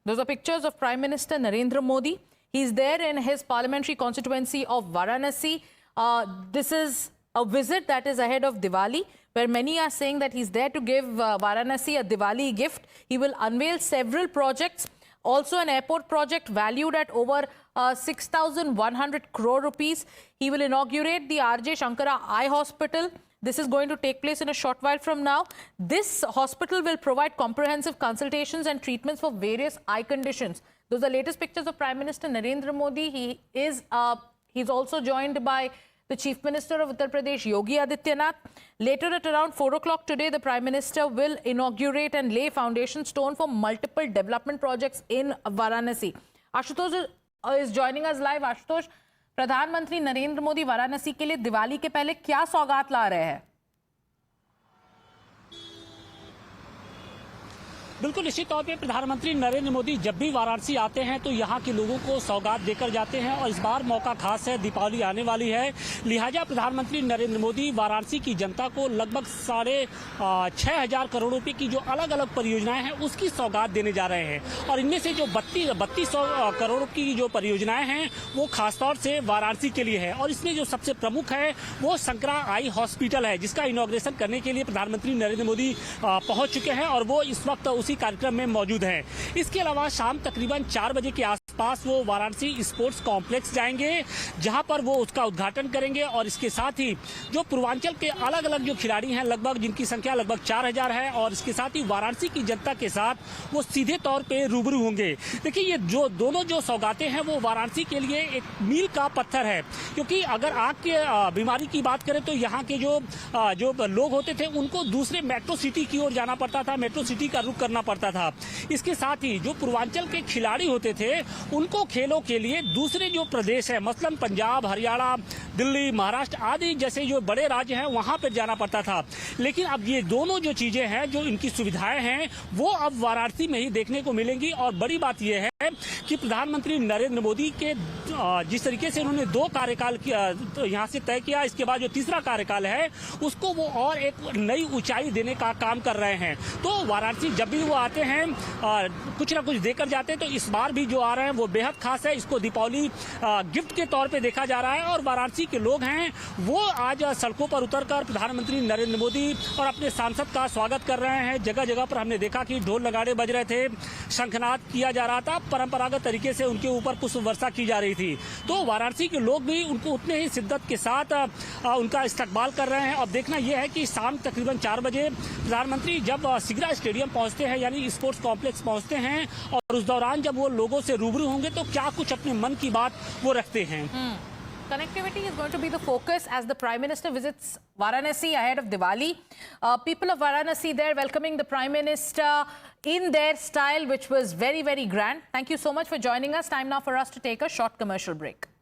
Those are pictures of Prime Minister Narendra Modi. He's there in his parliamentary constituency of Varanasi. This is a visit that is ahead of Diwali, where many are saying that he's there to give Varanasi a Diwali gift. He will unveil several projects, also an airport project valued at over 6,100 crore rupees. He will inaugurate the R.J. Shankara Eye Hospital. This is going to take place in a short while from now. This hospital will provide comprehensive consultations and treatments for various eye conditions. Those are latest pictures of Prime Minister Narendra Modi. He's also joined by the Chief Minister of Uttar Pradesh, Yogi Adityanath. Later at around 4 o'clock today, the Prime Minister will inaugurate and lay foundation stone for multiple development projects in Varanasi. Ashutosh is joining us live. Ashutosh, प्रधानमंत्री नरेंद्र मोदी वाराणसी के लिए दिवाली के पहले क्या सौगात ला रहे हैं? बिल्कुल निश्चित तौर पे प्रधानमंत्री नरेंद्र मोदी जब भी वाराणसी आते हैं तो यहाँ के लोगों को सौगात देकर जाते हैं और इस बार मौका खास है, दीपावली आने वाली है, लिहाजा प्रधानमंत्री नरेंद्र मोदी वाराणसी की जनता को लगभग 6,500 करोड़ रुपए की जो अलग अलग परियोजनाएं हैं उसकी सौगात देने जा रहे हैं। और इनमें से जो 3200 करोड़ की जो परियोजनाएं हैं वो खासतौर से वाराणसी के लिए है। और इसमें जो सबसे प्रमुख है वो शंकरा आई हॉस्पिटल है, जिसका इनॉग्रेशन करने के लिए प्रधानमंत्री नरेंद्र मोदी पहुंच चुके हैं और वो इस वक्त उसी कार्यक्रम में मौजूद हैं। इसके अलावा शाम तकरीबन 4 बजे के आसपास वो वाराणसी स्पोर्ट्स कॉम्प्लेक्स जाएंगे, जहां पर वो उसका उद्घाटन करेंगे। और इसके साथ ही जो पूर्वांचल के अलग अलग जो खिलाड़ी हैं, लगभग जिनकी संख्या लगभग 4,000 है, और इसके साथ ही वाराणसी की जनता के साथ वो सीधे तौर पे रूबरू होंगे। देखिए, ये जो दोनों जो सौगातें हैं वो वाराणसी के लिए एक मील का पत्थर है, क्योंकि अगर आंख की बीमारी की बात करें तो यहाँ के जो लोग होते थे उनको दूसरे मेट्रो सिटी की ओर जाना पड़ता था, मेट्रो सिटी का रुख करना पड़ता था। इसके साथ ही जो पूर्वांचल के खिलाड़ी होते थे उनको खेलों के लिए दूसरे जो प्रदेश है, मसलन पंजाब, हरियाणा, दिल्ली, महाराष्ट्र आदि जैसे जो बड़े राज्य हैं वहां पर जाना पड़ता था। लेकिन अब ये दोनों जो चीजें हैं, जो इनकी सुविधाएं हैं, वो अब वाराणसी में ही देखने को मिलेंगी। और बड़ी बात यह है कि प्रधानमंत्री नरेंद्र मोदी के जिस तरीके से उन्होंने 2 कार्यकाल तो यहाँ से तय किया, इसके बाद जो तीसरा कार्यकाल है उसको वो और एक नई ऊंचाई देने का काम कर रहे हैं। तो वाराणसी जब भी वो आते हैं कुछ ना कुछ देकर जाते हैं, तो इस बार भी जो आ रहे हैं वो बेहद खास है। इसको दीपावली गिफ्ट के तौर पे देखा जा रहा है। और वाराणसी के लोग हैं वो आज सड़कों पर उतरकर प्रधानमंत्री नरेंद्र मोदी और अपने सांसद का स्वागत कर रहे हैं। जगह जगह पर हमने देखा कि ढोल नगाड़े बज रहे थे, शंखनाद किया जा रहा था, परंपरागत तरीके से उनके ऊपर पुष्प वर्षा की जा रही थी। तो वाराणसी के लोग भी उनको उतने ही शिद्दत के साथ उनका इस्तकबाल कर रहे हैं। अब देखना यह है कि शाम तकरीबन 4 बजे प्रधानमंत्री जब सिगरा स्टेडियम पहुंचते हैं, यानी स्पोर्ट्स कॉम्प्लेक्स पहुंचते हैं, और उस दौरान जब वो लोगों से रूबरू होंगे तो क्या कुछ अपने मन की बात वो रखते हैं। Connectivity is going to be the focus as the Prime Minister visits Varanasi ahead of Diwali. People of Varanasi there welcoming the Prime Minister in their style, which was very, very grand. Thank you so much for joining us. Time now for us to take a short commercial break.